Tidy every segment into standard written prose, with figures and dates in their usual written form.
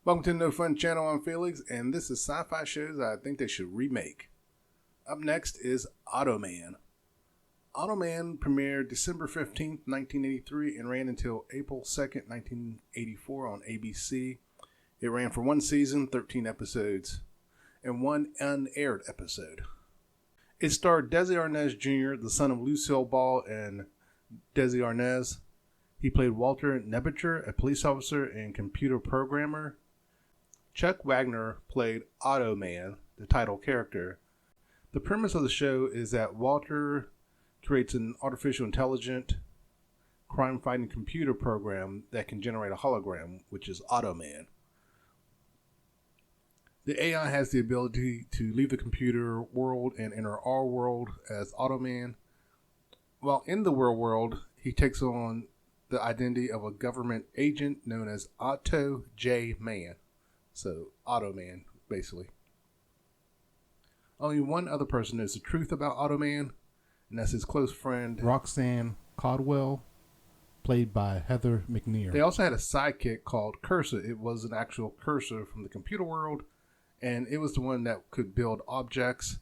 Welcome to the No Fun channel. I'm Felix, and this is sci-fi shows I think they should remake. Up next is Automan. Automan premiered December 15th, 1983 and ran until April 2nd, 1984 on ABC. It ran for one season, 13 episodes, and one unaired episode. It starred Desi Arnaz Jr., the son of Lucille Ball and Desi Arnaz. He played Walter Nebicher, a police officer and computer programmer. Chuck Wagner played Automan, the title character. The premise of the show is that Walter creates an artificial intelligent, crime-fighting computer program that can generate a hologram, which is Automan. The AI has the ability to leave the computer world and enter our world as Automan. While in the real world, he takes on the identity of a government agent known as Otto J. Man. So, Automan, basically. Only one other person knows the truth about Automan, and that's his close friend, Roxanne Caldwell, played by Heather McNear. They also had a sidekick called Cursor. It was an actual cursor from the computer world, and it was the one that could build objects,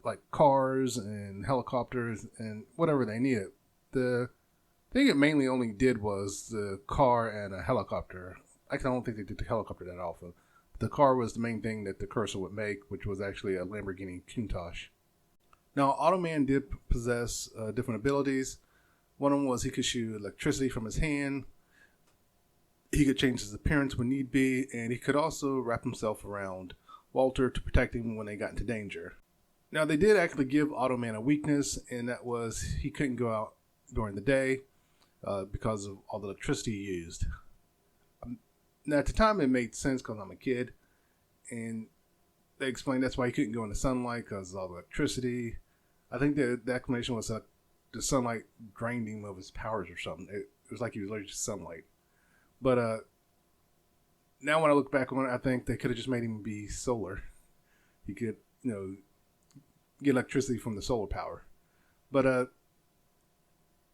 like cars and helicopters and whatever they needed. The thing it mainly only did was the car and a helicopter. Actually, I don't think they did the helicopter that often. The car was the main thing that the cursor would make, which was actually a Lamborghini Countach. Now, Automan did possess different abilities. One of them was he could shoot electricity from his hand. He could change his appearance when need be, and he could also wrap himself around Walter to protect him when they got into danger. Now, they did actually give Automan a weakness, and that was he couldn't go out during the day because of all the electricity he used. Now, at the time, it made sense because I'm a kid, and they explained that's why he couldn't go in the sunlight because of all the electricity. I think the explanation was that the sunlight drained him of his powers or something. It was like he was allergic to sunlight. But now when I look back on it, I think they could have just made him be solar. He could, get electricity from the solar power. But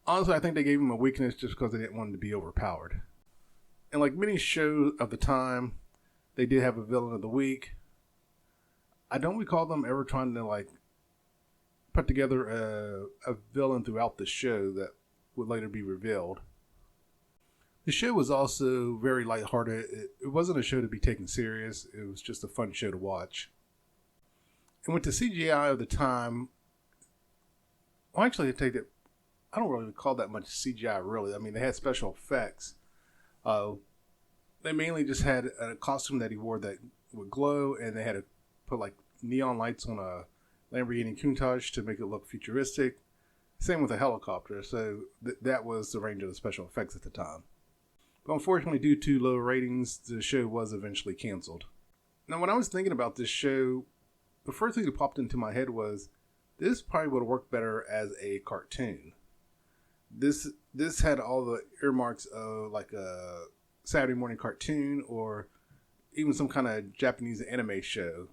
honestly, I think they gave him a weakness just because they didn't want him to be overpowered. And like many shows of the time, they did have a villain of the week. I don't recall them ever trying to put together a villain throughout the show that would later be revealed. The show was also very lighthearted. It wasn't a show to be taken serious. It was just a fun show to watch. And with the CGI of the time, well, actually, I take that. I don't really call that much CGI, really. I mean, they had special effects. They mainly just had a costume that he wore that would glow, and they had to put neon lights on a Lamborghini Countach to make it look futuristic. Same with a helicopter, so that was the range of the special effects at the time. But unfortunately, due to low ratings, the show was eventually canceled. Now, when I was thinking about this show, the first thing that popped into my head was, this probably would have worked better as a cartoon. This had all the earmarks of a Saturday morning cartoon or even some kind of Japanese anime show.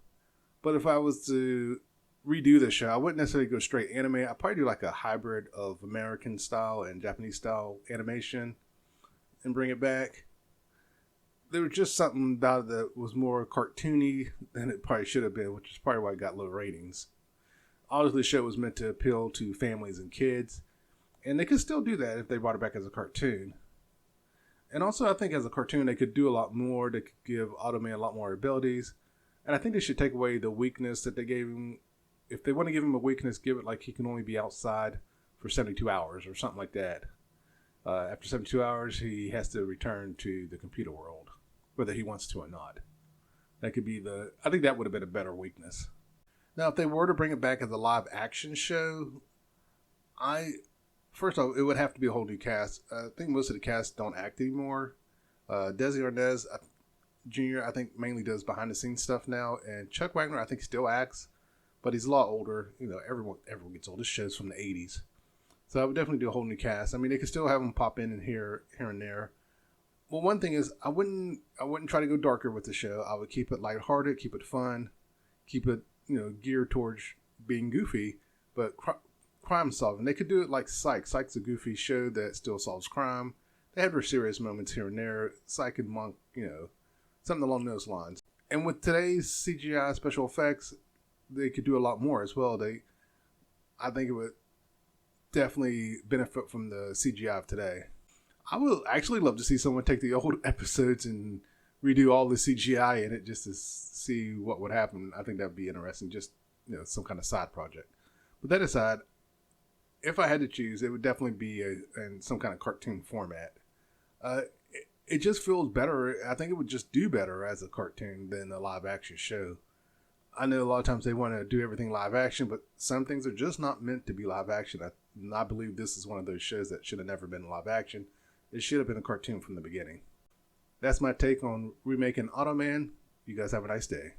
But if I was to redo the show, I wouldn't necessarily go straight anime. I'd probably do a hybrid of American style and Japanese style animation and bring it back. There was just something about it that was more cartoony than it probably should have been, which is probably why it got low ratings. Obviously, the show was meant to appeal to families and kids, and they could still do that if they brought it back as a cartoon. And also, I think as a cartoon, they could do a lot more. They could give Automan a lot more abilities. And I think they should take away the weakness that they gave him. If they want to give him a weakness, give it he can only be outside for 72 hours or something like that. After 72 hours, he has to return to the computer world, whether he wants to or not. That could be I think that would have been a better weakness. Now, if they were to bring it back as a live action show, first off, it would have to be a whole new cast. I think most of the cast don't act anymore. Desi Arnaz Jr., I think, mainly does behind-the-scenes stuff now. And Chuck Wagner, I think, still acts, but he's a lot older. Everyone gets old. This show's from the 80s. So I would definitely do a whole new cast. I mean, they could still have him pop in and here and there. Well, one thing is, I wouldn't try to go darker with the show. I would keep it lighthearted, keep it fun, keep it, geared towards being goofy, but crime solving. They could do it like Psych. Psych's a goofy show that still solves crime. They have their serious moments here and there. Psych and Monk, something along those lines. And with today's CGI special effects, they could do a lot more as well. I think it would definitely benefit from the CGI of today. I would actually love to see someone take the old episodes and redo all the CGI in it just to see what would happen. I think that'd be interesting, just some kind of side project. But that aside, if I had to choose, it would definitely be in some kind of cartoon format. It just feels better. I think it would just do better as a cartoon than a live action show. I know a lot of times they want to do everything live action, but some things are just not meant to be live action. I believe this is one of those shows that should have never been live action. It should have been a cartoon from the beginning. That's my take on remaking Automan. You guys have a nice day.